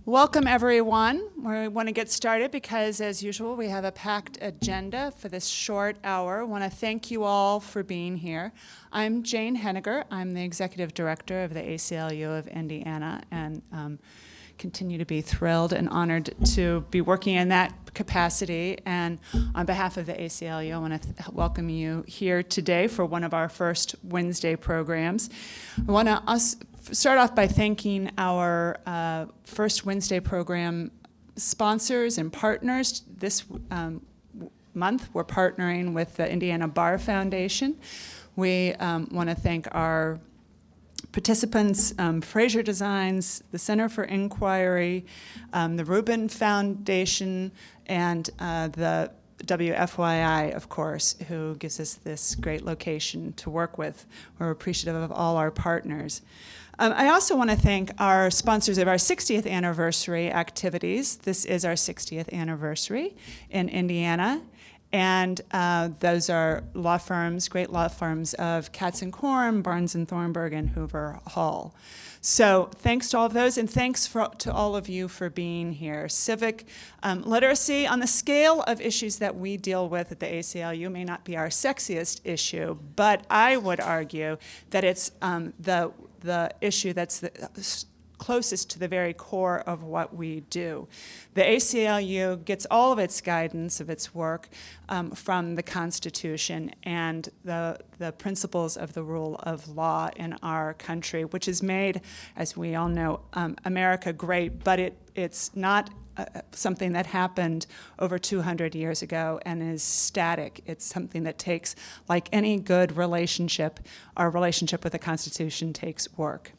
Welcome, everyone. We want to get started because, as usual, we have a packed agenda for this short hour. I want to thank you all for being here. I'm Jane Henniger. I'm the Executive Director of the ACLU of Indiana, and continue to be thrilled and honored to be working in that capacity. And on behalf of the ACLU, I want to welcome you here today for one of our first Wednesday programs. I want to start off by thanking our first Wednesday program sponsors and partners. This month, we're partnering with the Indiana Bar Foundation. We want to thank our participants, Fraser Designs, the Center for Inquiry, the Reuben Foundation, and the WFYI, of course, who gives us this great location to work with. We're appreciative of all our partners. I also want to thank our sponsors of our 60th anniversary activities. This is our 60th anniversary in Indiana. And those are law firms, great law firms of Katz & Quorum, Barnes & Thornburg, and Hoover Hall. So thanks to all of those, and thanks to all of you for being here. Civic literacy, on the scale of issues that we deal with at the ACLU, may not be our sexiest issue, but I would argue that it's the issue that's the closest to the very core of what we do. The ACLU gets all of its guidance of its work from the Constitution and the principles of the rule of law in our country, which has made, as we all know, America great, but it's not something that happened over 200 years ago and is static. It's something that takes, like any good relationship, our relationship with the Constitution takes work.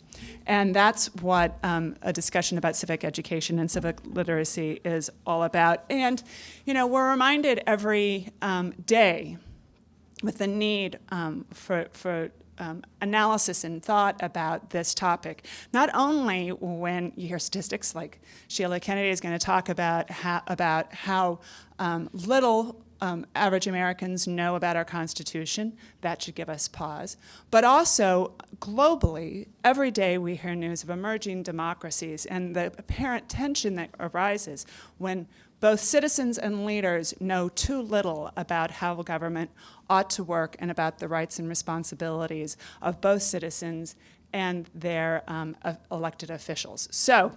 And that's what a discussion about civic education and civic literacy is all about. And, you know, we're reminded every day with the need for analysis and thought about this topic. Not only when you hear statistics like Sheila Kennedy is going to talk about how little average Americans know about our Constitution. That should give us pause. But also, globally, every day we hear news of emerging democracies and the apparent tension that arises when both citizens and leaders know too little about how government ought to work and about the rights and responsibilities of both citizens and their elected officials. So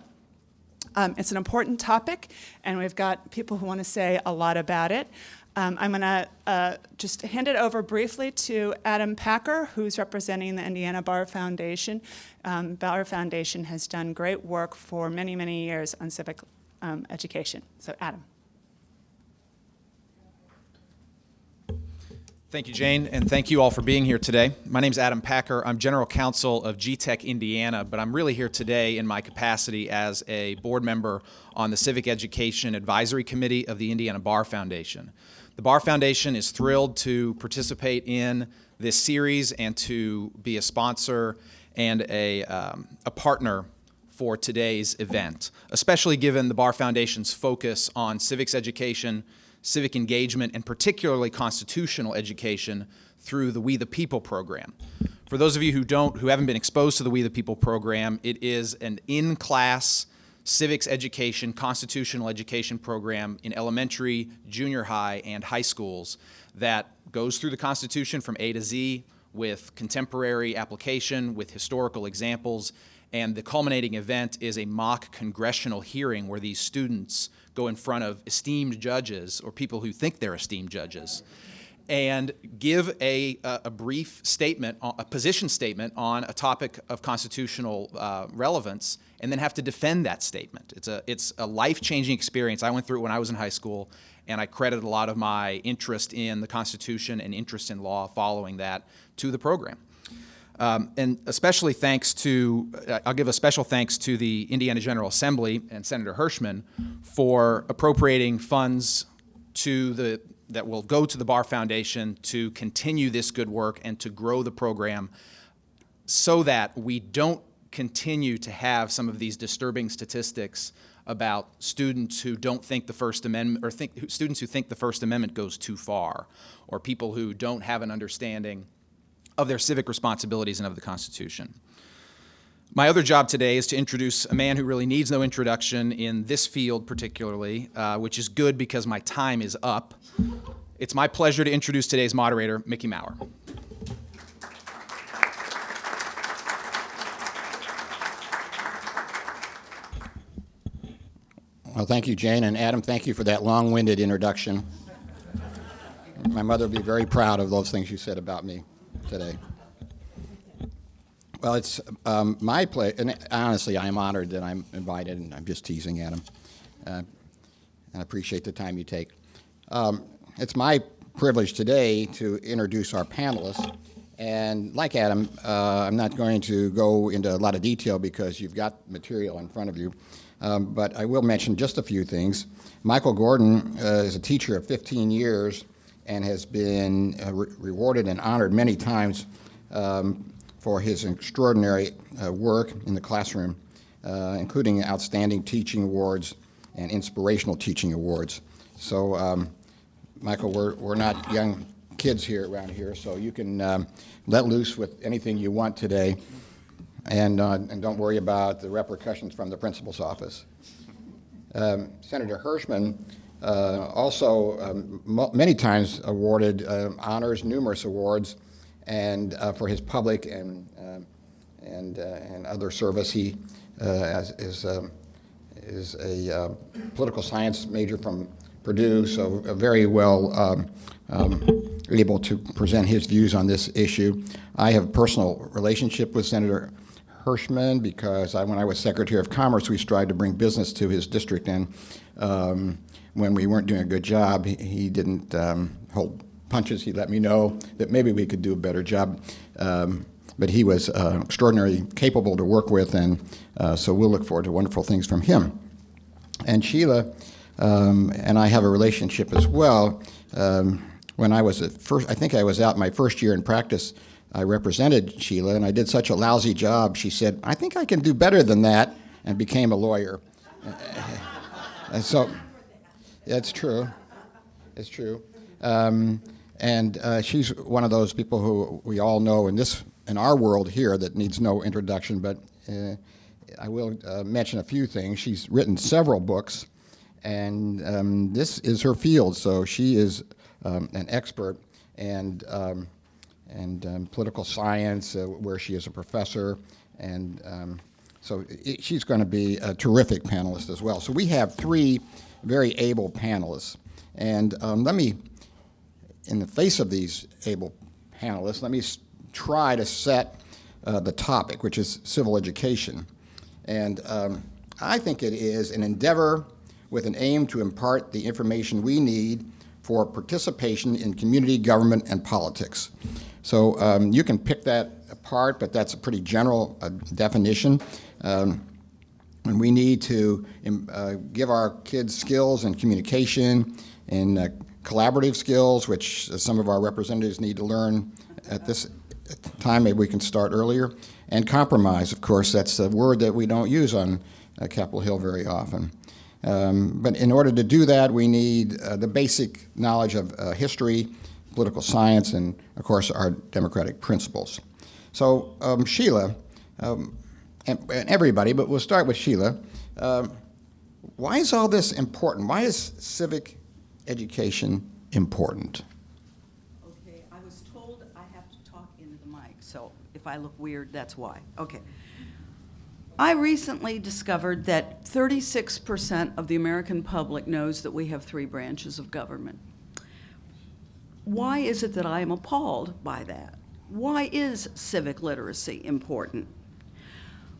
it's an important topic, and we've got people who want to say a lot about it. I'm going to just hand it over briefly to Adam Packer, who's representing the Indiana Bar Foundation. Bar Foundation has done great work for many, many years on civic education. So, Adam. Thank you, Jane, and thank you all for being here today. My name is Adam Packer. I'm General Counsel of GTech Indiana, but I'm really here today in my capacity as a board member on the Civic Education Advisory Committee of the Indiana Bar Foundation. The Bar Foundation is thrilled to participate in this series and to be a sponsor and a partner for today's event, especially given the Bar Foundation's focus on civics education, civic engagement, and particularly constitutional education through the We the People program. For those of you who haven't been exposed to the We the People program, it is an in-class civics education, constitutional education program in elementary, junior high, and high schools that goes through the Constitution from A to Z with contemporary application, with historical examples, and the culminating event is a mock congressional hearing where these students go in front of esteemed judges or people who think they're esteemed judges and give a brief statement, a position statement on a topic of constitutional relevance, and then have to defend that statement. It's a life-changing experience. I went through it when I was in high school, and I credit a lot of my interest in the Constitution and interest in law following that to the program. And especially thanks to, I'll give a special thanks to the Indiana General Assembly and Senator Hershman for appropriating funds that will go to the Bar Foundation to continue this good work and to grow the program so that we don't continue to have some of these disturbing statistics about students who don't think the First Amendment, or students who think the First Amendment goes too far, or people who don't have an understanding of their civic responsibilities and of the Constitution. My other job today is to introduce a man who really needs no introduction in this field particularly, which is good because my time is up. It's my pleasure to introduce today's moderator, Mickey Maurer. Well, thank you, Jane, and Adam, thank you for that long-winded introduction. My mother will be very proud of those things you said about me today. Well, it's my pleasure, and honestly, I am honored that I'm invited, and I'm just teasing Adam. And I appreciate the time you take. It's my privilege today to introduce our panelists, and like Adam, I'm not going to go into a lot of detail because you've got material in front of you. But I will mention just a few things. Michael Gordon is a teacher of 15 years and has been rewarded and honored many times for his extraordinary work in the classroom, including outstanding teaching awards and inspirational teaching awards. So, Michael, we're not young kids here around here, so you can let loose with anything you want today. And don't worry about the repercussions from the principal's office. Senator Hershman also many times awarded honors, numerous awards, and for his public and other service. He is a political science major from Purdue, so very well able to present his views on this issue. I have a personal relationship with Senator Hershman because when I was Secretary of Commerce, we strived to bring business to his district, and when we weren't doing a good job, he didn't hold punches. He let me know that maybe we could do a better job, but he was extraordinarily capable to work with, and so we'll look forward to wonderful things from him. And Sheila and I have a relationship as well. When I was I think I was out my first year in practice, I represented Sheila, and I did such a lousy job, she said, I think I can do better than that, and became a lawyer. And so, that's true. It's true. And she's one of those people who we all know in our world here that needs no introduction, but I will mention a few things. She's written several books, and this is her field, so she is an expert and political science, where she is a professor, and so she's going to be a terrific panelist as well. So we have three very able panelists, and let me, in the face of these able panelists, let me try to set the topic, which is civil education. And I think it is an endeavor with an aim to impart the information we need for participation in community government and politics. So you can pick that apart, but that's a pretty general definition. And we need to give our kids skills in communication and collaborative skills, which some of our representatives need to learn at this time. Maybe we can start earlier. And compromise, of course, that's a word that we don't use on Capitol Hill very often. But in order to do that, we need the basic knowledge of history, political science, and, of course, our democratic principles. So, Sheila, and everybody, but we'll start with Sheila. Why is all this important? Why is civic education important? Okay, I was told I have to talk into the mic, so if I look weird, that's why. Okay. I recently discovered that 36% of the American public knows that we have three branches of government. Why is it that I am appalled by that? Why is civic literacy important?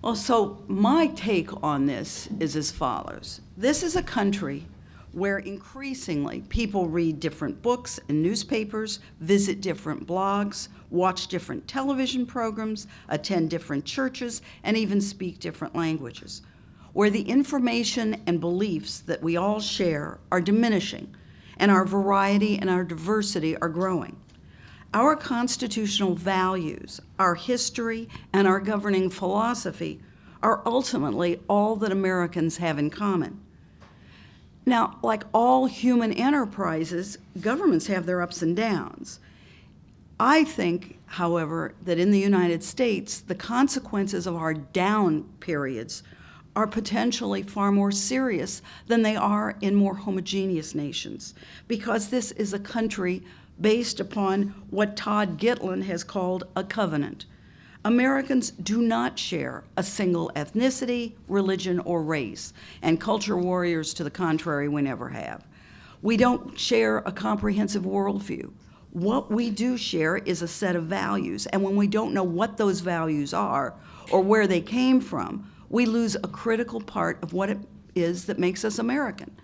Well, so my take on this is as follows. This is a country where increasingly people read different books and newspapers, visit different blogs, watch different television programs, attend different churches, and even speak different languages, where the information and beliefs that we all share are diminishing, and our variety and our diversity are growing. Our constitutional values, our history, and our governing philosophy are ultimately all that Americans have in common. Now, like all human enterprises, governments have their ups and downs. I think, however, that in the United States, the consequences of our down periods are potentially far more serious than they are in more homogeneous nations, because this is a country based upon what Todd Gitlin has called a covenant. Americans do not share a single ethnicity, religion, or race, and culture warriors to the contrary we never have. We don't share a comprehensive worldview. What we do share is a set of values, and when we don't know what those values are or where they came from, we lose a critical part of what it is that makes us American.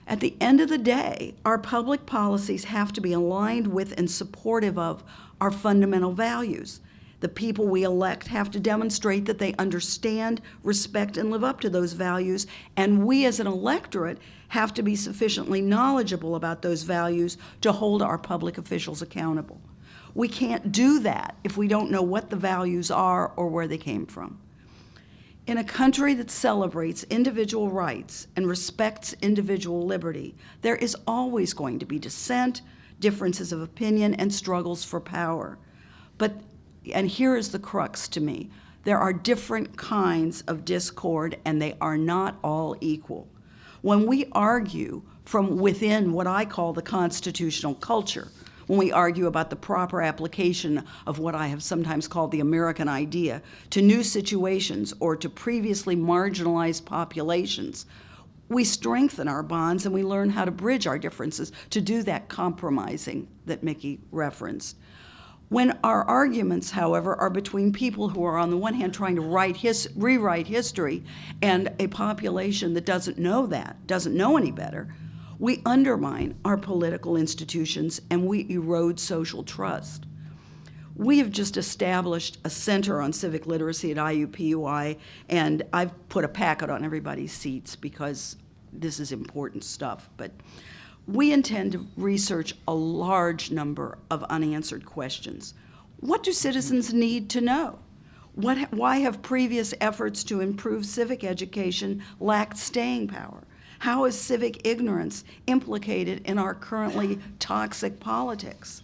At the end of the day, our public policies have to be aligned with and supportive of our fundamental values. The people we elect have to demonstrate that they understand, respect, and live up to those values, and we as an electorate have to be sufficiently knowledgeable about those values to hold our public officials accountable. We can't do that if we don't know what the values are or where they came from. In a country that celebrates individual rights and respects individual liberty, there is always going to be dissent, differences of opinion, and struggles for power. And here is the crux to me. There are different kinds of discord, and they are not all equal. When we argue from within what I call the constitutional culture, when we argue about the proper application of what I have sometimes called the American idea to new situations or to previously marginalized populations, we strengthen our bonds and we learn how to bridge our differences to do that compromising that Mickey referenced. When our arguments, however, are between people who are on the one hand trying to rewrite history and a population that doesn't know any better, we undermine our political institutions and we erode social trust. We have just established a center on civic literacy at IUPUI, and I've put a packet on everybody's seats because this is important stuff. But we intend to research a large number of unanswered questions. What do citizens need to know? Why have previous efforts to improve civic education lacked staying power? How is civic ignorance implicated in our currently toxic politics?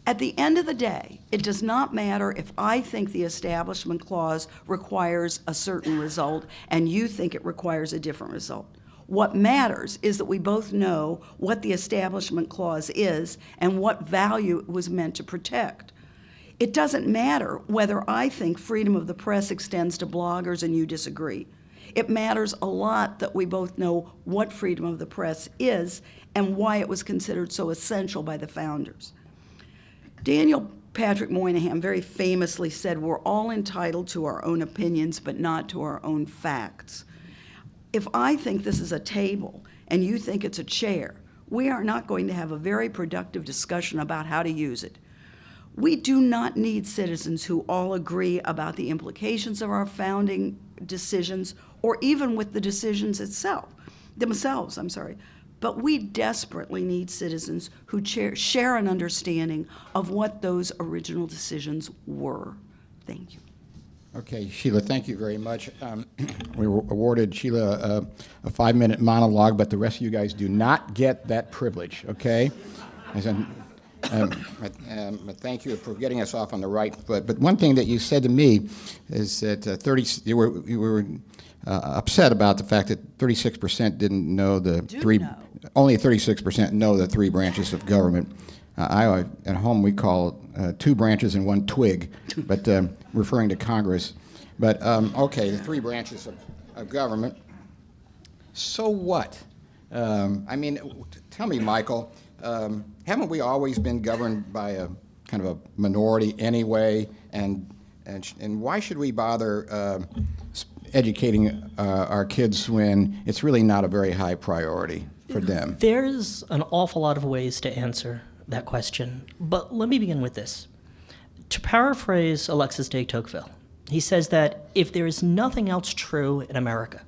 At the end of the day, it does not matter if I think the Establishment Clause requires a certain result and you think it requires a different result. What matters is that we both know what the Establishment Clause is and what value it was meant to protect. It doesn't matter whether I think freedom of the press extends to bloggers and you disagree. It matters a lot that we both know what freedom of the press is and why it was considered so essential by the founders. Daniel Patrick Moynihan very famously said, "We're all entitled to our own opinions, but not to our own facts." If I think this is a table and you think it's a chair, we are not going to have a very productive discussion about how to use it. We do not need citizens who all agree about the implications of our founding decisions or even with the decisions themselves. But we desperately need citizens who share an understanding of what those original decisions were. Thank you. Okay, Sheila, thank you very much. We awarded Sheila a 5-minute monologue, but the rest of you guys do not get that privilege, okay? But thank you for getting us off on the right foot. But one thing that you said to me is that you were upset about the fact that 36% didn't know only 36% know the 3 branches of government. At home we call it 2 branches and 1 twig, but referring to Congress. But okay, the 3 branches of government. So what? Tell me, Michael, haven't we always been governed by a kind of a minority anyway? And why should we bother educating our kids when it's really not a very high priority for them? There's an awful lot of ways to answer that question, but let me begin with this. To paraphrase Alexis de Tocqueville, he says that if there is nothing else true in America,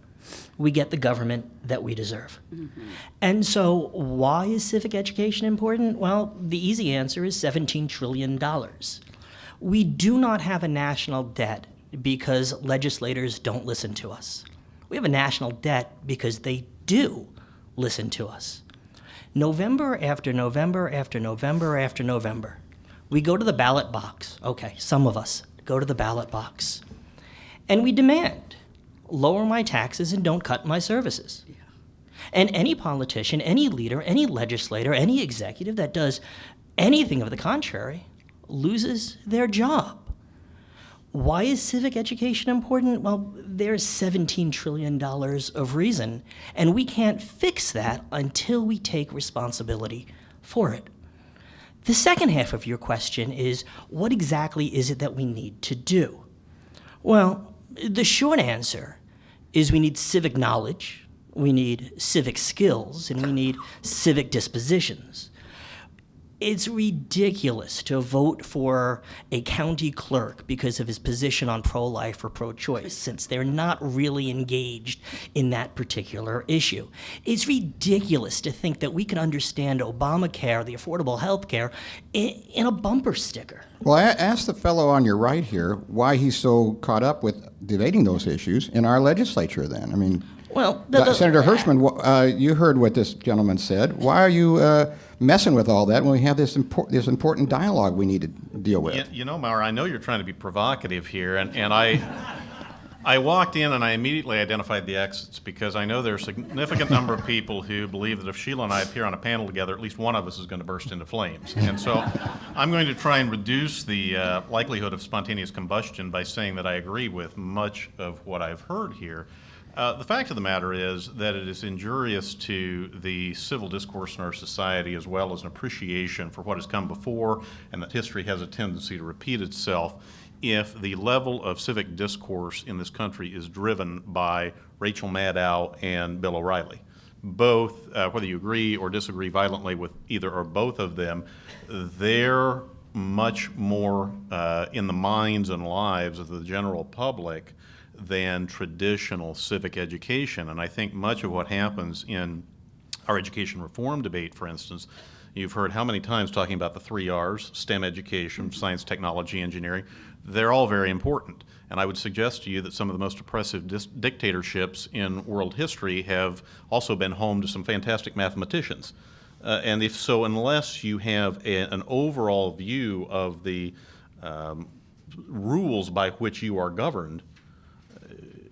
we get the government that we deserve. Mm-hmm. And so why is civic education important? Well, the easy answer is $17 trillion. We do not have a national debt because legislators don't listen to us. We have a national debt because they do listen to us. November after November after November after November, We go to the ballot box. Okay, some of us go to the ballot box. And we demand, lower my taxes and don't cut my services. Yeah. And any politician, any leader, any legislator, any executive that does anything of the contrary loses their job. Why is civic education important? Well, there's $17 trillion of reason, and we can't fix that until we take responsibility for it. The second half of your question is, what exactly is it that we need to do? Well, the short answer is we need civic knowledge, we need civic skills, and we need civic dispositions. It's ridiculous to vote for a county clerk because of his position on pro-life or pro-choice, since they're not really engaged in that particular issue. It's ridiculous to think that we can understand Obamacare, the affordable health care, in a bumper sticker. Well, I asked the fellow on your right here why he's so caught up with debating those issues in our legislature then. I mean, Well, Senator Hershman, you heard what this gentleman said. Why are you messing with all that when we have this important dialogue we need to deal with? You know, Maurer, I know you're trying to be provocative here, and I walked in and I immediately identified the exits because I know there's a significant number of people who believe that if Sheila and I appear on a panel together, at least one of us is going to burst into flames. And so I'm going to try and reduce the likelihood of spontaneous combustion by saying that I agree with much of what I've heard here. The fact of the matter is that it is injurious to the civil discourse in our society, as well as an appreciation for what has come before, and that history has a tendency to repeat itself, if the level of civic discourse in this country is driven by Rachel Maddow and Bill O'Reilly. Both, whether you agree or disagree violently with either or both of them, they're much more in the minds and lives of the general public than traditional civic education. And I think much of what happens in our education reform debate, for instance, you've heard how many times talking about the 3 R's, STEM education, science, technology, engineering. They're all very important. And I would suggest to you that some of the most oppressive dictatorships in world history have also been home to some fantastic mathematicians. And if so, unless you have an overall view of the rules by which you are governed,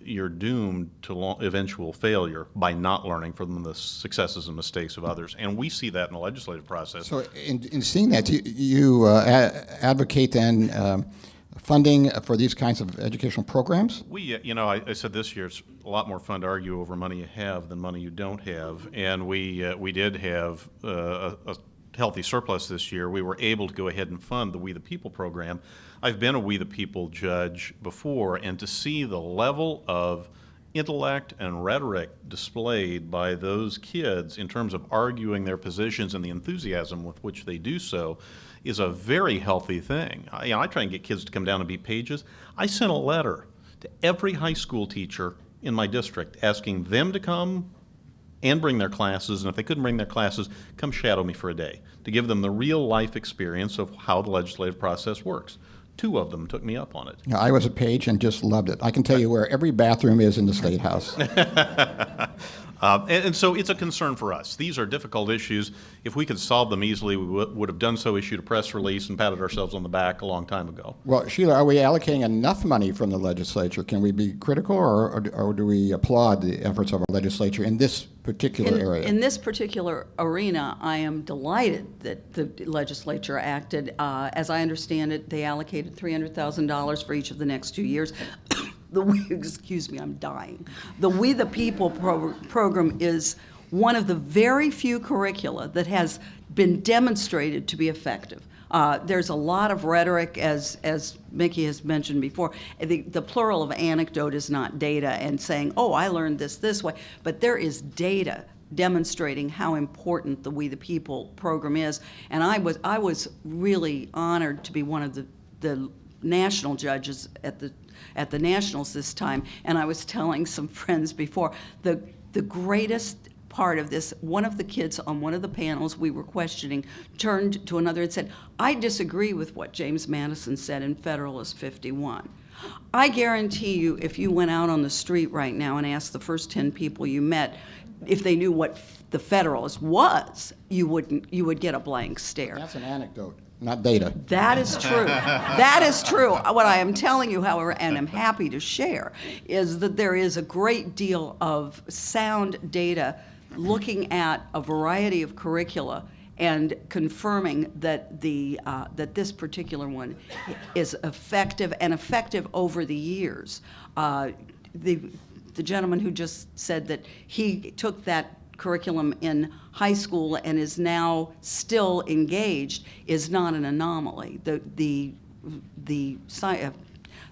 you're doomed to eventual failure by not learning from the successes and mistakes of others. And we see that in the legislative process. So in seeing that, you advocate then funding for these kinds of educational programs? I said this year it's a lot more fun to argue over money you have than money you don't have. And we did have a healthy surplus this year. We were able to go ahead and fund the We the People program. I've been a We the People judge before, and to see the level of intellect and rhetoric displayed by those kids in terms of arguing their positions and the enthusiasm with which they do so is a very healthy thing. I try and get kids to come down and beat pages. I sent a letter to every high school teacher in my district asking them to come and bring their classes, and if they couldn't bring their classes, come shadow me for a day to give them the real life experience of how the legislative process works. 2 of them took me up on it. Yeah, I was a page and just loved it. I can tell you where every bathroom is in the State House. And so it's a concern for us. These are difficult issues. If we could solve them easily, we would have done so, issued a press release, and patted ourselves on the back a long time ago. Well, Sheila, are we allocating enough money from the legislature? Can we be critical, or do we applaud the efforts of our legislature in this particular area? In this particular arena, I am delighted that the legislature acted. As I understand it, they allocated $300,000 for each of the next 2 years. Excuse me, I'm dying. The We the People program is one of the very few curricula that has been demonstrated to be effective. There's a lot of rhetoric, as Mickey has mentioned before. The plural of anecdote is not data and saying, oh, I learned this way. But there is data demonstrating how important the We the People program is. And I was really honored to be one of the national judges at the Nationals this time. And I was telling some friends before, the greatest part of this, one of the kids on one of the panels we were questioning turned to another and said, I disagree with what James Madison said in Federalist 51. I guarantee you, if you went out on the street right now and asked the first 10 people you met if they knew what the Federalist was, you would get a blank stare. That's an anecdote. not data. That is true. That is true. What I am telling you, however, and I'm happy to share, is that there is a great deal of sound data looking at a variety of curricula and confirming that that this particular one is effective and effective over the years. The gentleman who just said that he took that curriculum in high school and is now still engaged is not an anomaly. The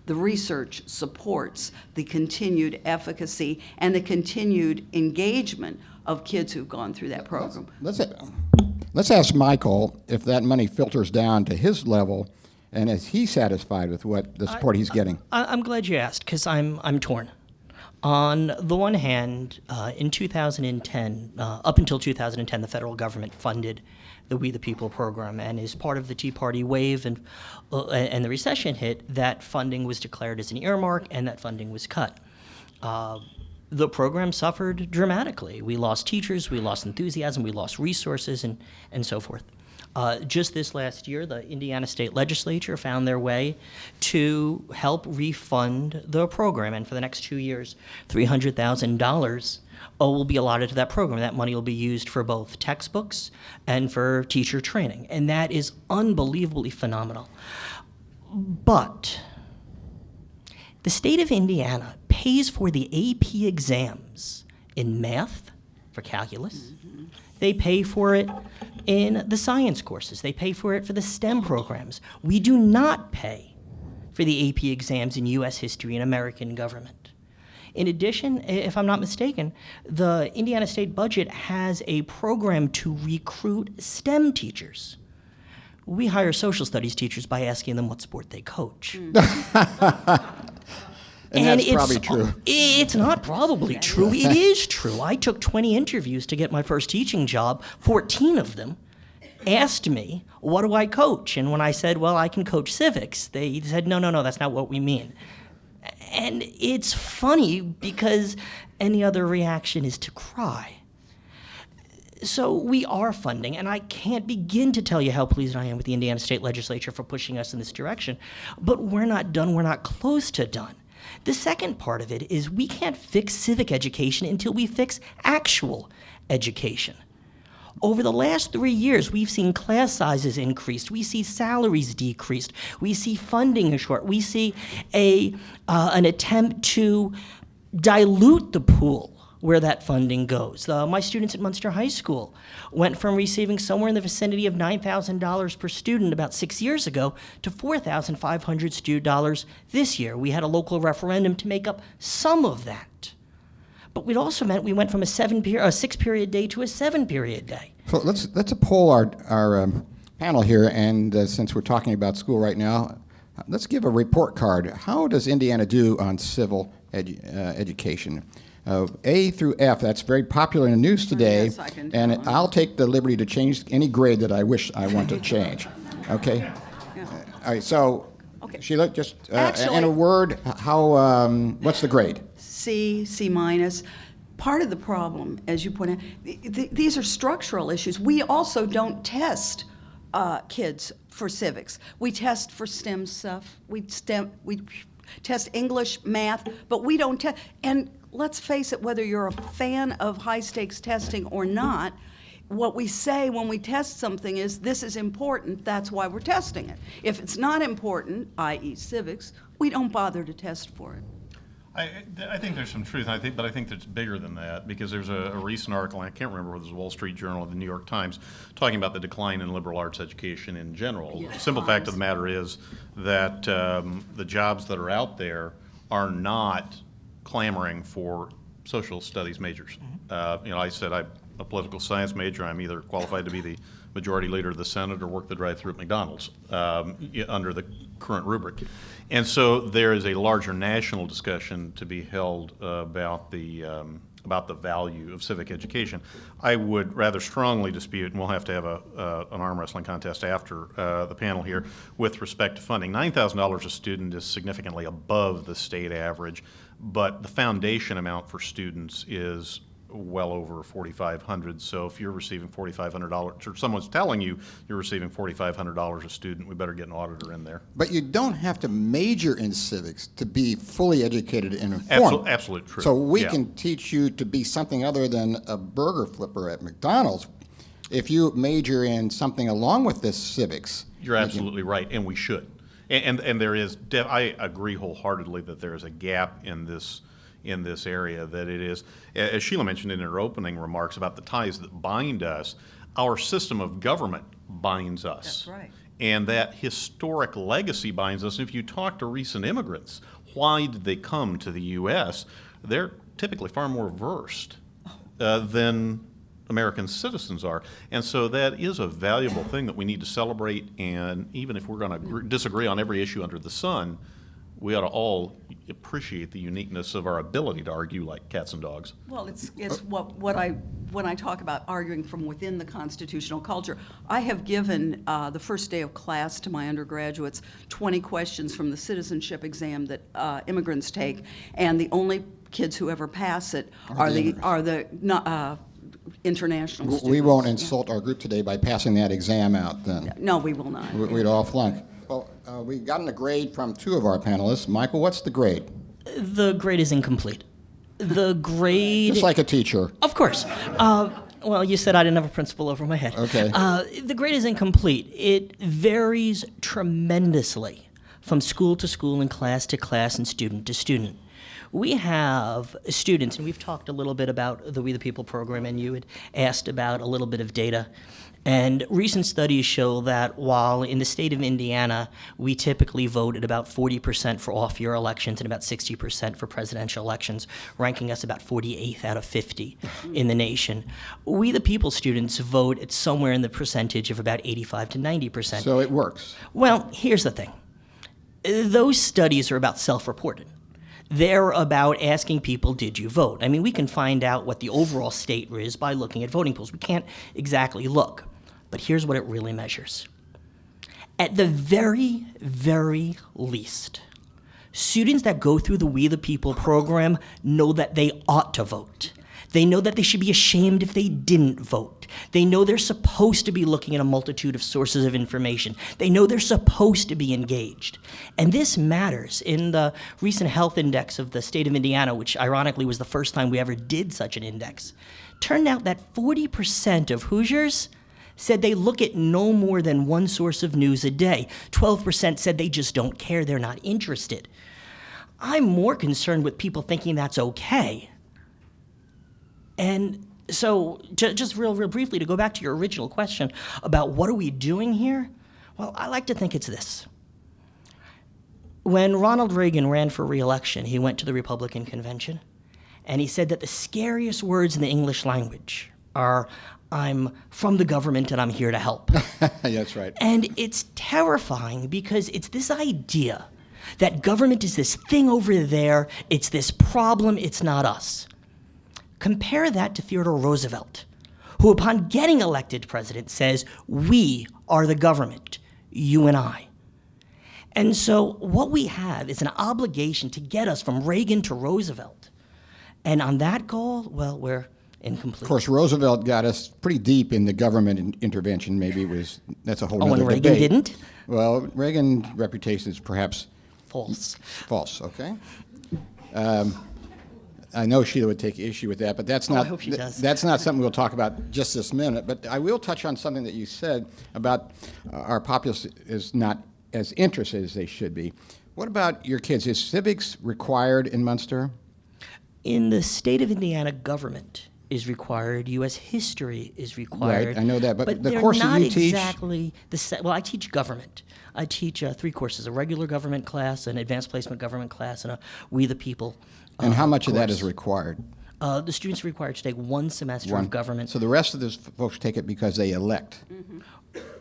research supports the continued efficacy and the continued engagement of kids who've gone through that program. Let's ask Michael if that money filters down to his level, and is he satisfied with what the support he's getting? I'm glad you asked, because I'm torn. On the one hand, in 2010, up until 2010, the federal government funded the We the People program, and as part of the Tea Party wave and the recession hit, that funding was declared as an earmark, and that funding was cut. The program suffered dramatically. We lost teachers, we lost enthusiasm, we lost resources, and so forth. Just this last year, the Indiana State Legislature found their way to help refund the program, and for the next 2 years, $300,000 will be allotted to that program. That money will be used for both textbooks and for teacher training, and that is unbelievably phenomenal. But the state of Indiana pays for the AP exams in math, for calculus. They pay for it in the science courses. They pay for it for the STEM programs. We do not pay for the AP exams in U.S. history and American government. In addition, if I'm not mistaken, the Indiana state budget has a program to recruit STEM teachers. We hire social studies teachers by asking them what sport they coach. And that's probably true. It's not probably true. It is true. I took 20 interviews to get my first teaching job. 14 of them asked me, what do I coach? And when I said, well, I can coach civics, they said, no, that's not what we mean. And it's funny because any other reaction is to cry. So we are funding, and I can't begin to tell you how pleased I am with the Indiana State Legislature for pushing us in this direction, but we're not done. We're not close to done. The second part of it is we can't fix civic education until we fix actual education. Over the last 3 years, we've seen class sizes increased. We see salaries decreased. We see funding short. We see an attempt to dilute the pool where that funding goes. My students at Munster High School went from receiving somewhere in the vicinity of $9,000 per student about 6 years ago to $4,500 this year. We had a local referendum to make up some of that. But it also meant we went from a 6-period day to a 7-period day. So let's poll our panel here, and since we're talking about school right now, let's give a report card. How does Indiana do on civil education? A through F, that's very popular in the news today, yes, I can tell. and I'll take the liberty to change any grade that I wish I want to change. Okay? Yeah. All right, so Okay. Sheila, just Actually- in a word, how what's the grade? C minus. Part of the problem, as you point out, these are structural issues. We also don't test kids for civics. We test for STEM stuff. We test English, math, but we don't test. And let's face it, whether you're a fan of high-stakes testing or not, what we say when we test something is, this is important, that's why we're testing it. If it's not important, i.e. civics, we don't bother to test for it. I think there's some truth, but I think that's bigger than that, because there's a recent article, and I can't remember whether it was the Wall Street Journal or the New York Times, talking about the decline in liberal arts education in general. Yes. The simple fact of the matter is that the jobs that are out there are not clamoring for social studies majors. I said I'm a political science major. I'm either qualified to be the majority leader of the Senate or work the drive-thru at McDonald's under the current rubric. And so there is a larger national discussion to be held about the value of civic education. I would rather strongly dispute, and we'll have to have an arm wrestling contest after the panel here, with respect to funding. $9,000 a student is significantly above the state average, but the foundation amount for students is well over $4,500. So if you're receiving $4,500, or someone's telling you you're receiving $4,500 a student, we better get an auditor in there. But you don't have to major in civics to be fully educated and informed. Absolute true. So we Yeah. can teach you to be something other than a burger flipper at McDonald's if you major in something along with this civics. You're absolutely right, and we should. And there is, I agree wholeheartedly that there is a gap in this area, that it is, as Sheila mentioned in her opening remarks about the ties that bind us, our system of government binds us. That's right. And that historic legacy binds us. If you talk to recent immigrants, why did they come to the U.S.? They're typically far more versed than American citizens are. And so that is a valuable thing that we need to celebrate, and even if we're going to disagree on every issue under the sun, we ought to all appreciate the uniqueness of our ability to argue like cats and dogs. Well, it's when I talk about arguing from within the constitutional culture, I have given the first day of class to my undergraduates 20 questions from the citizenship exam that immigrants take, and the only kids who ever pass it are the international students. We won't insult our group today by passing that exam out then. No, we will not. We'd all flunk. Well, we've gotten a grade from two of our panelists. Michael, what's the grade? The grade is incomplete. The grade... Just like a teacher. Of course. Well, you said I didn't have a principal over my head. Okay. The grade is incomplete. It varies tremendously from school to school and class to class and student to student. We have students, and we've talked a little bit about the We the People program, and you had asked about a little bit of data. And recent studies show that while in the state of Indiana, we typically vote at about 40% for off-year elections and about 60% for presidential elections, ranking us about 48th out of 50 in the nation. We the People students vote at somewhere in the percentage of about 85 to 90%. So it works. Well, here's the thing. Those studies are about self-reported. They're about asking people, did you vote? I mean, we can find out what the overall state is by looking at voting polls. We can't exactly look. But here's what it really measures. At the very, very least, students that go through the We the People program know that they ought to vote. They know that they should be ashamed if they didn't vote. They know they're supposed to be looking at a multitude of sources of information. They know they're supposed to be engaged. And this matters. In the recent health index of the state of Indiana, which ironically was the first time we ever did such an index, turned out that 40% of Hoosiers said they look at no more than one source of news a day. 12% said they just don't care, they're not interested. I'm more concerned with people thinking that's okay. And so, just real briefly, to go back to your original question about what are we doing here? Well, I like to think it's this. When Ronald Reagan ran for re-election, he went to the Republican convention, and he said that the scariest words in the English language are, I'm from the government and I'm here to help. That's right. And it's terrifying because it's this idea that government is this thing over there, it's this problem, it's not us. Compare that to Theodore Roosevelt, who upon getting elected president says, we are the government, you and I. And so what we have is an obligation to get us from Reagan to Roosevelt. And on that goal, well, we're incomplete. Of course, Roosevelt got us pretty deep in the government intervention. Maybe that's a whole nother and Reagan debate. didn't? Well, Reagan's reputation is perhaps False. false, okay? I know Sheila would take issue with that, but that's not. I hope she does. That's not something we'll talk about just this minute. But I will touch on something that you said about our populace is not as interested as they should be. What about your kids? Is civics required in Munster? In the state of Indiana, government is required. U.S. history is required. Right, I know that, but the they're course that not you teach- exactly well, I teach government. I teach 3 courses: a regular government class, an advanced placement government class, and a We the People. And how much of that course. is required? The students are required to take 1 semester of government. So the rest of those folks take it because they elect.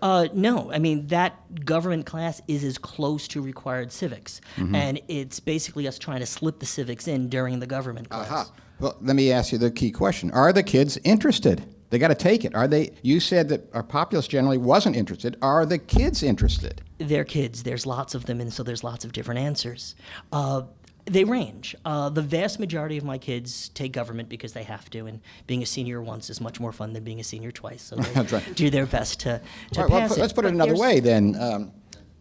No, I mean, that government class is as close to required civics. And it's basically us trying to slip the civics in during the government class. Aha. Well, let me ask you the key question. Are the kids interested? They got to take it. Are they? You said that our populace generally wasn't interested. Are the kids interested? They're kids. There's lots of them, and so there's lots of different answers. They range. The vast majority of my kids take government because they have to, and being a senior once is much more fun than being a senior twice. So they That's right. do their best to All right, well, pass it. let's put it But another there's- way then,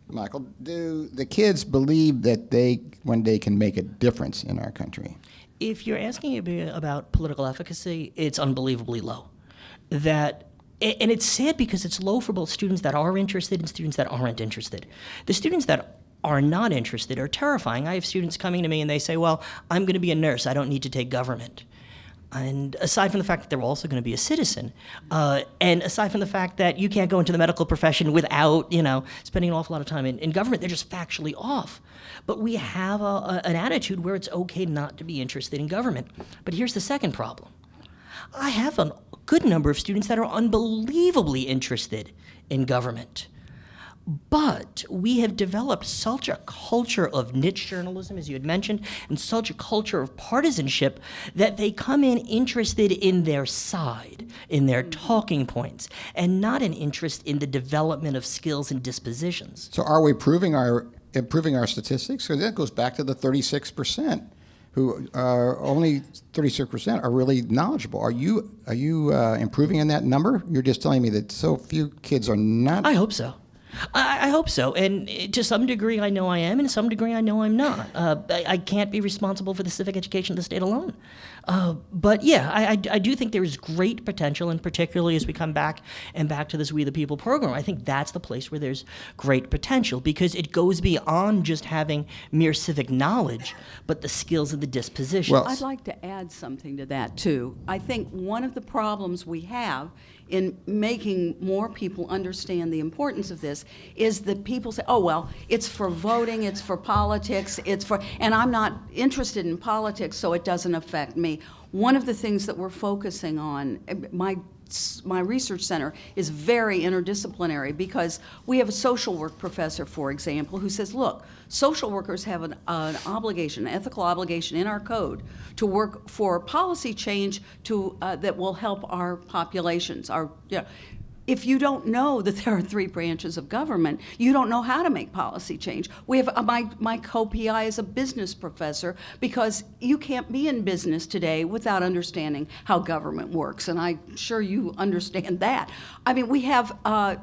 Michael. Do the kids believe that they one day can make a difference in our country? If you're asking about political efficacy, it's unbelievably low. And it's sad because it's low for both students that are interested and students that aren't interested. The students that are not interested are terrifying. I have students coming to me and they say, well, I'm going to be a nurse. I don't need to take government. And aside from the fact that they're also going to be a citizen, and aside from the fact that you can't go into the medical profession without, spending an awful lot of time in government, they're just factually off. But we have an attitude where it's okay not to be interested in government. But here's the second problem. I have a good number of students that are unbelievably interested in government. But we have developed such a culture of niche journalism, as you had mentioned, and such a culture of partisanship that they come in interested in their side, in their talking points, and not an interest in the development of skills and dispositions. So are we improving our statistics? So that goes back to the 36%, who are only 36% are really knowledgeable. Are you improving in that number? You're just telling me that so few kids are not. I hope so. I hope so. And to some degree, I know I am, and to some degree, I know I'm not. I can't be responsible for the civic education of the state alone. But yeah, I do think there is great potential, and particularly as we come back to this We the People program, I think that's the place where there's great potential, because it goes beyond just having mere civic knowledge, but the skills and the dispositions. Well- I'd like to add something to that, too. I think one of the problems we have in making more people understand the importance of this is that people say, oh, well, it's for voting, it's for politics, and I'm not interested in politics, so it doesn't affect me. One of the things that we're focusing on, my research center is very interdisciplinary, because we have a social work professor, for example, who says, look, social workers have an obligation, an ethical obligation in our code to work for policy change that will help our populations. If you don't know that there are 3 branches of government, you don't know how to make policy change. We have my co-PI is a business professor, because you can't be in business today without understanding how government works, and I'm sure you understand that. I mean, we have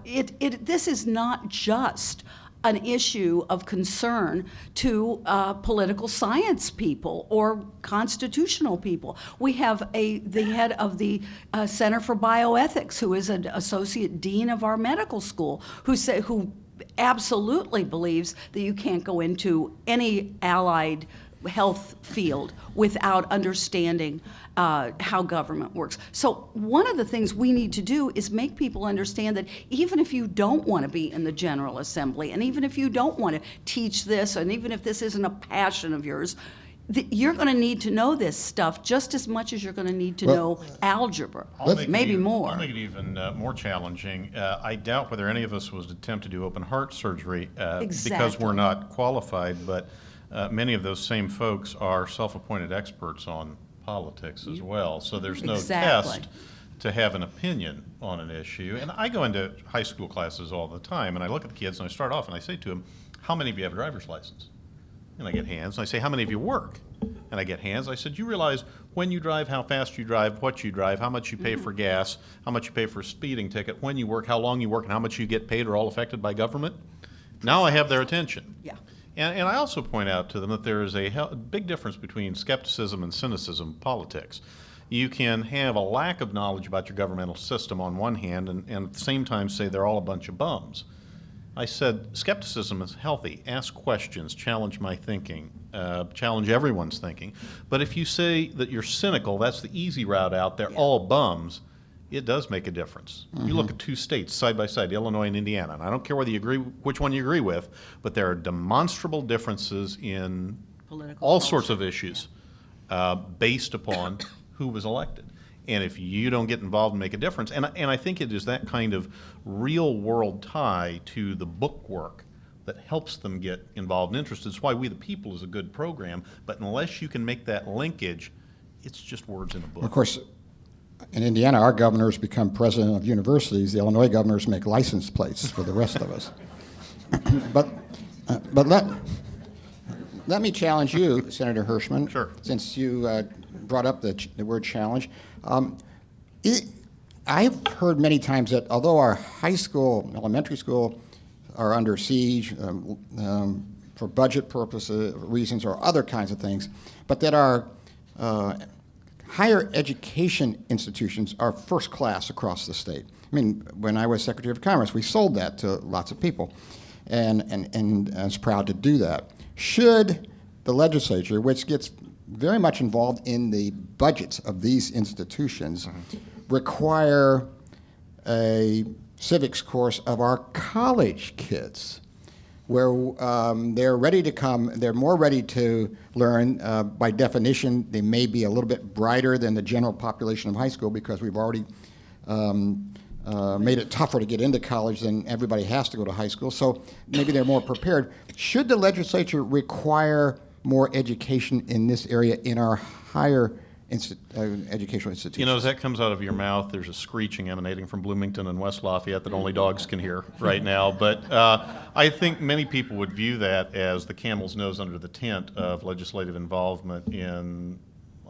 this is not just an issue of concern to political science people or constitutional people. We have the head of the Center for Bioethics, who is an associate dean of our medical school, who absolutely believes that you can't go into any allied health field without understanding how government works. So one of the things we need to do is make people understand that even if you don't want to be in the General Assembly, and even if you don't want to teach this, and even if this isn't a passion of yours, you're going to need to know this stuff just as much as you're going to need to know algebra, maybe more. I'll make it even more challenging. I doubt whether any of us would attempt to do open heart surgery because we're not qualified, but many of those same folks are self-appointed experts on politics as well. So there's no test to have an opinion on an issue. And I go into high school classes all the time, and I look at the kids, and I start off, and I say to them, how many of you have a driver's license? And I get hands, and I say, how many of you work? And I get hands. I said, you realize when you drive, how fast you drive, what you drive, how much you pay for gas, how much you pay for a speeding ticket, when you work, how long you work, and how much you get paid are all affected by government? Now I have their attention. Yeah. And I also point out to them that there is a big difference between skepticism and cynicism in politics. You can have a lack of knowledge about your governmental system on one hand, and at the same time say they're all a bunch of bums. I said skepticism is healthy. Ask questions, challenge my thinking, challenge everyone's thinking. But if you say that you're cynical, that's the easy route out, they're all bums, it does make a difference. You look at 2 states side by side, Illinois and Indiana, and I don't care whether you agree, which one you agree with, but there are demonstrable differences in all sorts of issues based upon who was elected. And if you don't get involved and make a difference, and I think it is that kind of real world tie to the book work that helps them get involved and interested. It's why We the People is a good program, but unless you can make that linkage, it's just words in a book. Of course, in Indiana, our governors become president of universities. The Illinois governors make license plates for the rest of us. But let me challenge you, Senator Hershman. Sure. Since you brought up the word challenge. I've heard many times that although our high school, elementary school, are under siege for budget purposes, reasons, or other kinds of things, but that our higher education institutions are first class across the state. I mean, when I was Secretary of Commerce, we sold that to lots of people, and I was proud to do that. Should the legislature, which gets very much involved in the budgets of these institutions, require a civics course of our college kids, where they're ready to come, they're more ready to learn. By definition, they may be a little bit brighter than the general population of high school because we've already made it tougher to get into college than everybody has to go to high school. So maybe they're more prepared. Should the legislature require more education in this area in our higher educational institutions? You know, as that comes out of your mouth, there's a screeching emanating from Bloomington and West Lafayette that only dogs can hear right now. But I think many people would view that as the camel's nose under the tent of legislative involvement in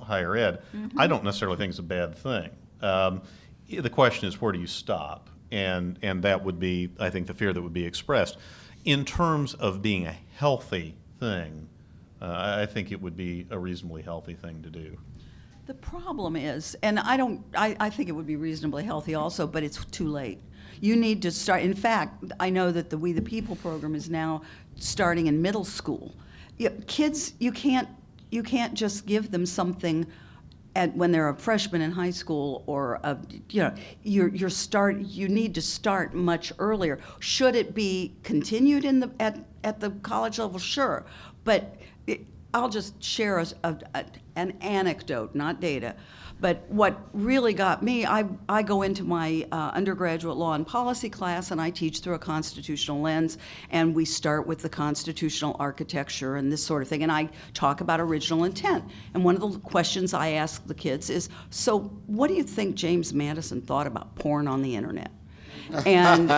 higher ed. I don't necessarily think it's a bad thing. The question is, where do you stop? And that would be, I think, the fear that would be expressed. In terms of being a healthy thing, I think it would be a reasonably healthy thing to do. The problem is, and I think it would be reasonably healthy also, but it's too late. You need to start. In fact, I know that the We the People program is now starting in middle school. Kids, you can't just give them something when they're a freshman in high school, or you need to start much earlier. Should it be continued at the college level? Sure, but I'll just share an anecdote, not data. But what really got me, I go into my undergraduate law and policy class, and I teach through a constitutional lens, and we start with the constitutional architecture and this sort of thing, and I talk about original intent. And one of the questions I ask the kids is, so what do you think James Madison thought about porn on the internet? And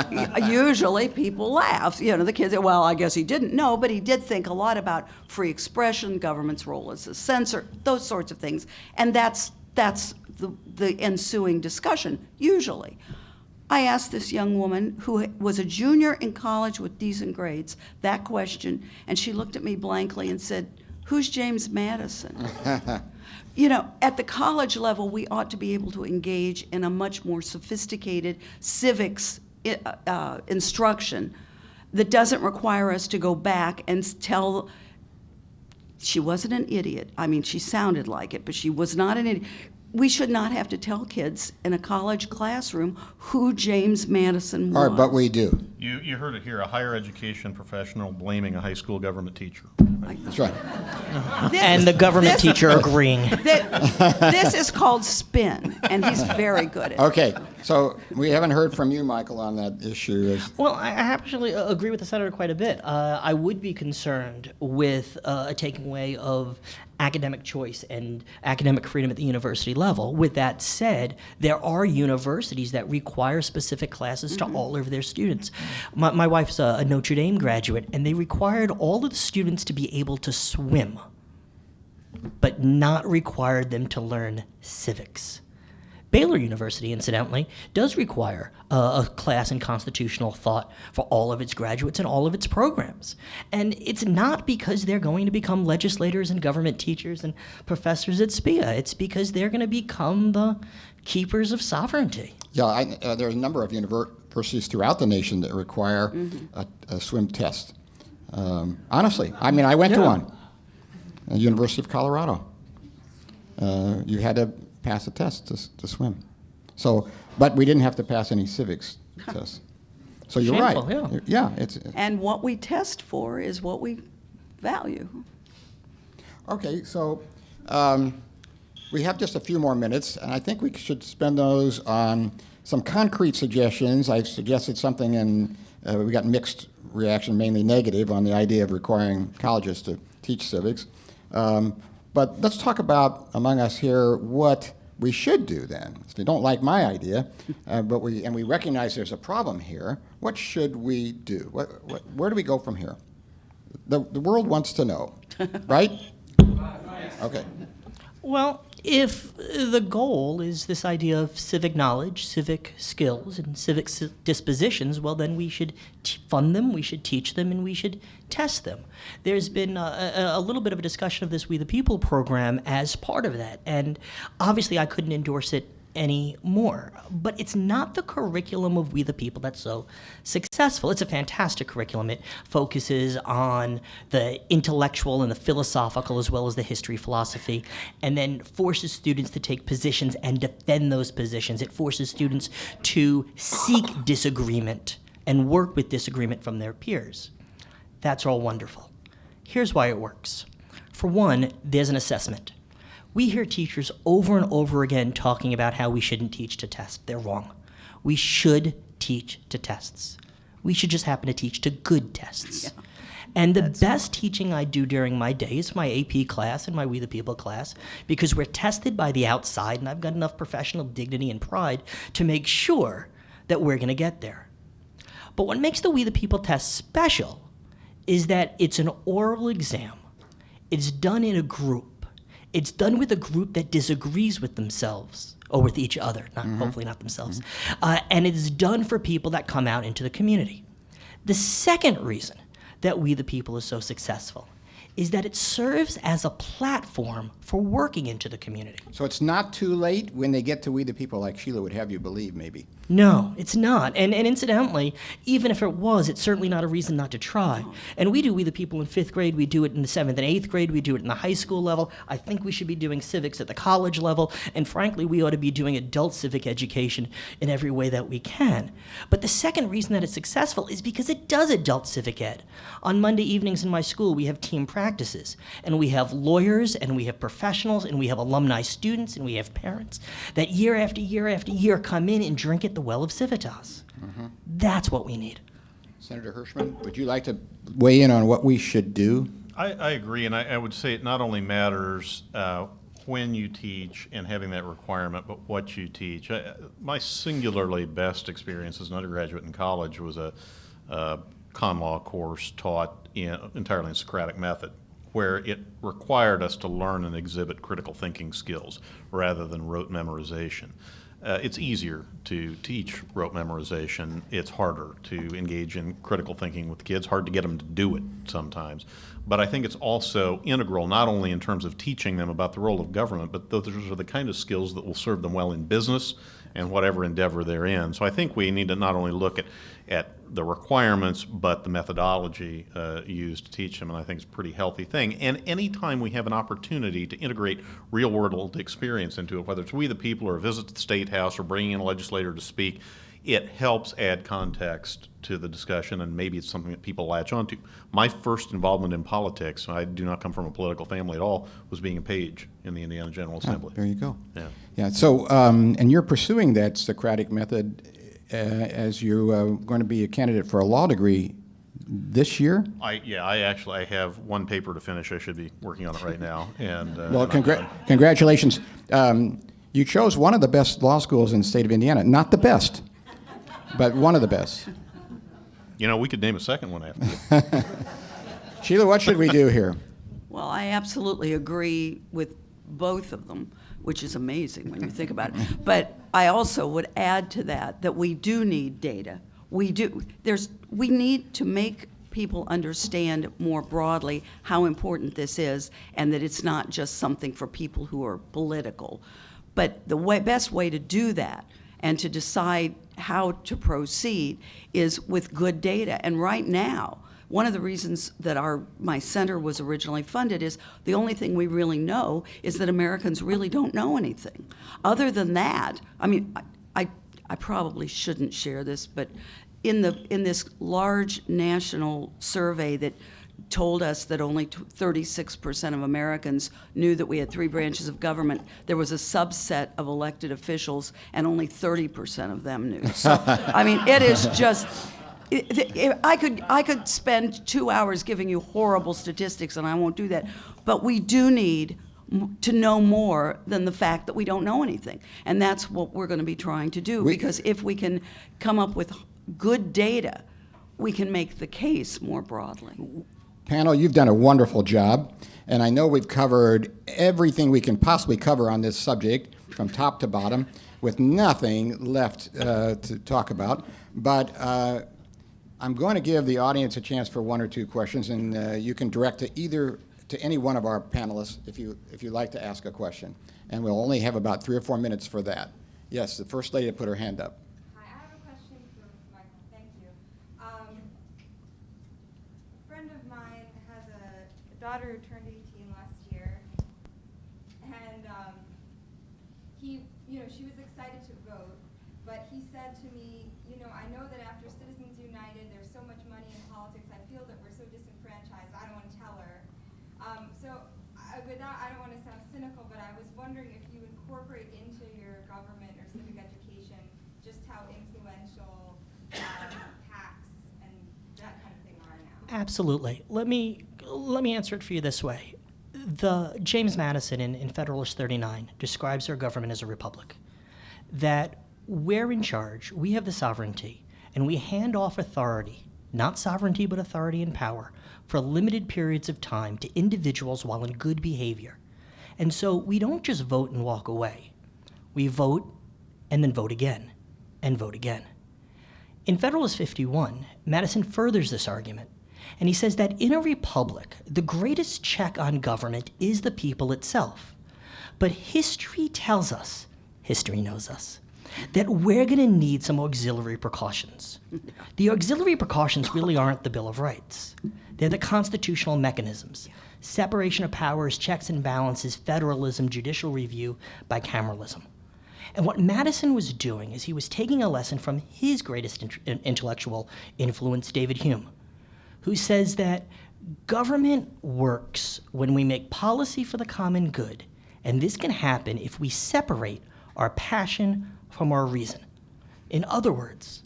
usually people laugh. The kids say, well, I guess he didn't know, but he did think a lot about free expression, government's role as a censor, those sorts of things. And that's the ensuing discussion, usually. I asked this young woman who was a junior in college with decent grades that question, and she looked at me blankly and said, who's James Madison? At the college level, we ought to be able to engage in a much more sophisticated civics instruction that doesn't require us to go back and tell. She wasn't an idiot. I mean, she sounded like it, but she was not an idiot. We should not have to tell kids in a college classroom who James Madison was. All right, but we do. You heard it here, a higher education professional blaming a high school government teacher. That's right. And the government teacher agreeing. This is called spin, and he's very good at it. Okay, so we haven't heard from you, Michael, on that issue. Well, I actually agree with the senator quite a bit. I would be concerned with a taking away of academic choice and academic freedom at the university level. With that said, there are universities that require specific classes to all of their students. My wife's a Notre Dame graduate, and they required all of the students to be able to swim, but not required them to learn civics. Baylor University, incidentally, does require a class in constitutional thought for all of its graduates and all of its programs. And it's not because they're going to become legislators and government teachers and professors at SPIA. It's because they're going to become the keepers of sovereignty. Yeah, there are a number of universities throughout the nation that require a swim test. Honestly, I mean, I went to one, the University of Colorado. You had to pass a test to swim. So, but we didn't have to pass any civics tests. So you're Shameful, right. yeah. And what we test for is what we value. Okay, so we have just a few more minutes, and I think we should spend those on some concrete suggestions. I've suggested something, and we got mixed reaction, mainly negative, on the idea of requiring colleges to teach civics. But let's talk about, among us here, what we should do then. If you don't like my idea, but we recognize there's a problem here, what should we do? Where do we go from here? The world wants to know, right? Okay. Well, if the goal is this idea of civic knowledge, civic skills, and civic dispositions, well, then we should fund them, we should teach them, and we should test them. There's been a little bit of a discussion of this We the People program as part of that, and obviously I couldn't endorse it anymore. But it's not the curriculum of We the People that's so successful. It's a fantastic curriculum. It focuses on the intellectual and the philosophical as well as the history, philosophy, and then forces students to take positions and defend those positions. It forces students to seek disagreement and work with disagreement from their peers. That's all wonderful. Here's why it works. For one, there's an assessment. We hear teachers over and over again talking about how we shouldn't teach to test. They're wrong. We should teach to tests. We should just happen to teach to good tests. Yeah. And the best teaching I do during my day is my AP class and my We the People class, because we're tested by the outside, and I've got enough professional dignity and pride to make sure that we're going to get there. But what makes the We the People test special is that it's an oral exam. It's done in a group. It's done with a group that disagrees with themselves, or with each other, hopefully not themselves. And it's done for people that come out into the community. The second reason that We the People is so successful is that it serves as a platform for working into the community. So it's not too late when they get to We the People, like Sheila would have you believe, maybe. No, it's not. And incidentally, even if it was, it's certainly not a reason not to try. And we do We the People in 5th grade. We do it in the 7th and 8th grade. We do it in the high school level. I think we should be doing civics at the college level. And frankly, we ought to be doing adult civic education in every way that we can. But the second reason that it's successful is because it does adult civic ed. On Monday evenings in my school, we have team practices. And we have lawyers, and we have professionals, and we have alumni students, and we have parents that year after year after year come in and drink at the well of Civitas. That's what we need. Senator Hershman, would you like to weigh in on what we should do? I agree, and I would say it not only matters when you teach and having that requirement, but what you teach. My singularly best experience as an undergraduate in college was a con law course taught entirely in Socratic method, where it required us to learn and exhibit critical thinking skills rather than rote memorization. It's easier to teach rote memorization. It's harder to engage in critical thinking with kids, hard to get them to do it sometimes. But I think it's also integral, not only in terms of teaching them about the role of government, but those are the kind of skills that will serve them well in business and whatever endeavor they're in. So I think we need to not only look at the requirements, but the methodology used to teach them, and I think it's a pretty healthy thing. And anytime we have an opportunity to integrate real-world experience into it, whether it's We the People or a visit to the State House or bringing in a legislator to speak, it helps add context to the discussion, and maybe it's something that people latch onto. My first involvement in politics, I do not come from a political family at all, was being a page in the Indiana General Assembly. There you go. Yeah. So, and you're pursuing that Socratic method as you're going to be a candidate for a law degree this year? I have one paper to finish. I should be working on it right now. And well, congratulations. You chose one of the best law schools in the state of Indiana. Not the best, but one of the best. You know, we could name a second one after. Sheila, what should we do here? Well, I absolutely agree with both of them, which is amazing when you think about it. But I also would add to that we do need data. We do. We need to make people understand more broadly how important this is, and that it's not just something for people who are political. But the best way to do that and to decide how to proceed is with good data. And right now, one of the reasons that my center was originally funded is the only thing we really know is that Americans really don't know anything. Other than that, I mean, I probably shouldn't share this, but in this large national survey that told us that only 36% of Americans knew that we had 3 branches of government, there was a subset of elected officials, and only 30% of them knew. So, I mean, it is just... I could spend 2 hours giving you horrible statistics, and I won't do that. But we do need to know more than the fact that we don't know anything. And that's what we're going to be trying to do, because if we can come up with good data, we can make the case more broadly. Panel, you've done a wonderful job, and I know we've covered everything we can possibly cover on this subject from top to bottom with nothing left to talk about. But I'm going to give the audience a chance for one or two questions, and you can direct to any one of our panelists if you'd like to ask a question. And we'll only have about 3 or 4 minutes for that. Yes, the first lady to put her hand up. Hi, I have a question for Michael. Thank you. A friend of mine has a daughter who turned 18 last year, and she was excited to vote, but he said to me, I know that after Citizens United, there's so much money in politics. I feel that we're so disenfranchised. I don't want to tell her. I don't want to sound cynical, but I was wondering if you incorporate into your government or civic education just how influential PACs and that kind of thing are now. Absolutely. Let me answer it for you this way. The James Madison in Federalist 39 describes our government as a republic. That we're in charge, we have the sovereignty, and we hand off authority, not sovereignty but authority and power, for limited periods of time to individuals while in good behavior. And so we don't just vote and walk away. We vote and then vote again and vote again. In Federalist 51, Madison furthers this argument, and he says that in a republic, the greatest check on government is the people itself. But history tells us, history knows us, that we're going to need some auxiliary precautions. The auxiliary precautions really aren't the Bill of Rights. They're the constitutional mechanisms: separation of powers, checks and balances, federalism, judicial review, bicameralism. And what Madison was doing is he was taking a lesson from his greatest intellectual influence, David Hume, who says that government works when we make policy for the common good, and this can happen if we separate our passion from our reason. In other words,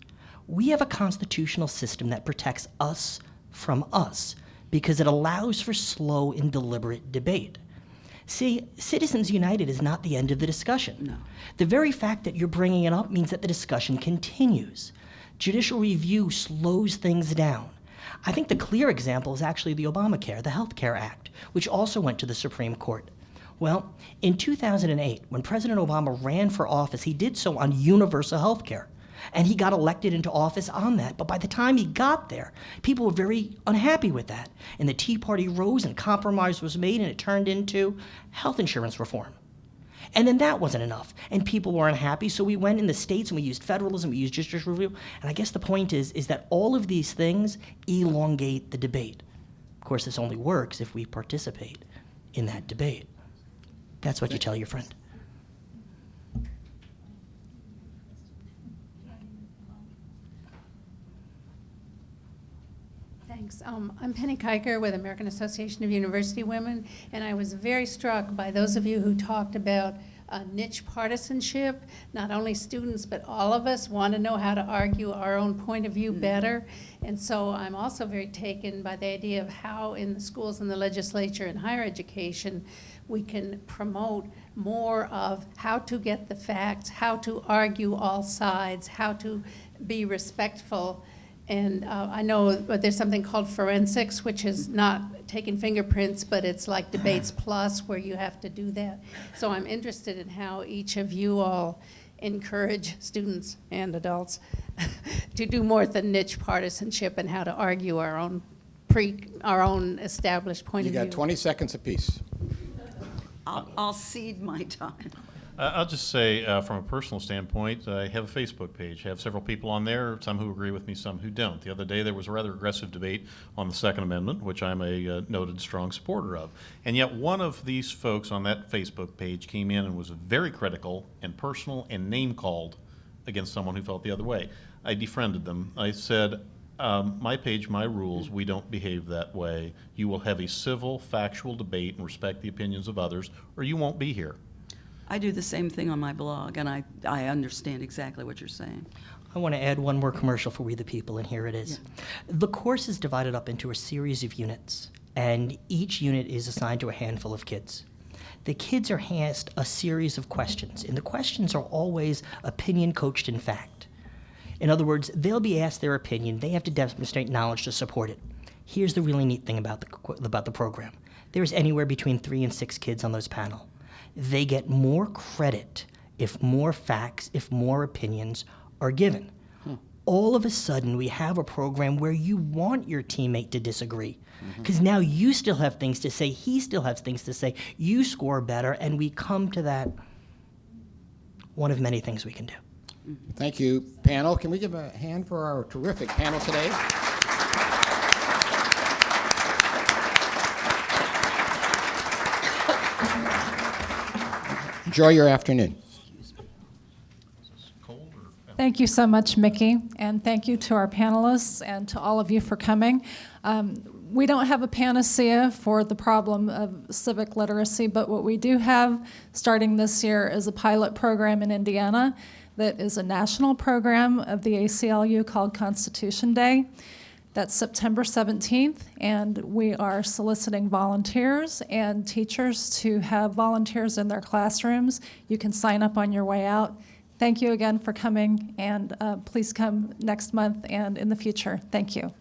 we have a constitutional system that protects us from us because it allows for slow and deliberate debate. See, Citizens United is not the end of the discussion. No. The very fact that you're bringing it up means that the discussion continues. Judicial review slows things down. I think the clear example is actually the Obamacare, the Health Care Act, which also went to the Supreme Court. Well, in 2008, when President Obama ran for office, he did so on universal health care. And he got elected into office on that. But by the time he got there, people were very unhappy with that. And the Tea Party rose and compromise was made, and it turned into health insurance reform. And then that wasn't enough. And people were unhappy, so we went in the states and we used federalism, we used judicial review. And I guess the point is that all of these things elongate the debate. Of course, this only works if we participate in that debate. That's what you tell your friend. Thanks. I'm Penny Kiker with American Association of University Women, and I was very struck by those of you who talked about niche partisanship. Not only students, but all of us want to know how to argue our own point of view better. And so I'm also very taken by the idea of how in the schools and the legislature and higher education we can promote more of how to get the facts, how to argue all sides, how to be respectful. And I know there's something called forensics, which is not taking fingerprints, but it's like Debates Plus, where you have to do that. So I'm interested in how each of you all encourage students and adults to do more than niche partisanship and how to argue our own established point of view. You got 20 seconds apiece. I'll cede my time. I'll just say, from a personal standpoint, I have a Facebook page. I have several people on there, some who agree with me, some who don't. The other day there was a rather aggressive debate on the Second Amendment, which I'm a noted strong supporter of. And yet one of these folks on that Facebook page came in and was very critical and personal and name-called against someone who felt the other way. I defriended them. I said, my page, my rules, we don't behave that way. You will have a civil, factual debate and respect the opinions of others, or you won't be here. I do the same thing on my blog, and I understand exactly what you're saying. I want to add one more commercial for We the People, and here it is. Yeah. The course is divided up into a series of units, and each unit is assigned to a handful of kids. The kids are asked a series of questions, and the questions are always opinion coached in fact. In other words, they'll be asked their opinion. They have to demonstrate knowledge to support it. Here's the really neat thing about the program. There's anywhere between 3 and 6 kids on those panel. They get more credit if more facts, if more opinions are given. All of a sudden, we have a program where you want your teammate to disagree. Because now you still have things to say, he still has things to say, you score better, and we come to that one of many things we can do. Thank you, panel. Can we give a hand for our terrific panel today? Enjoy your afternoon. Thank you so much, Mickey, and thank you to our panelists and to all of you for coming. We don't have a panacea for the problem of civic literacy, but what we do have starting this year is a pilot program in Indiana that is a national program of the ACLU called Constitution Day. That's September 17th, and we are soliciting volunteers and teachers to have volunteers in their classrooms. You can sign up on your way out. Thank you again for coming, and please come next month and in the future. Thank you.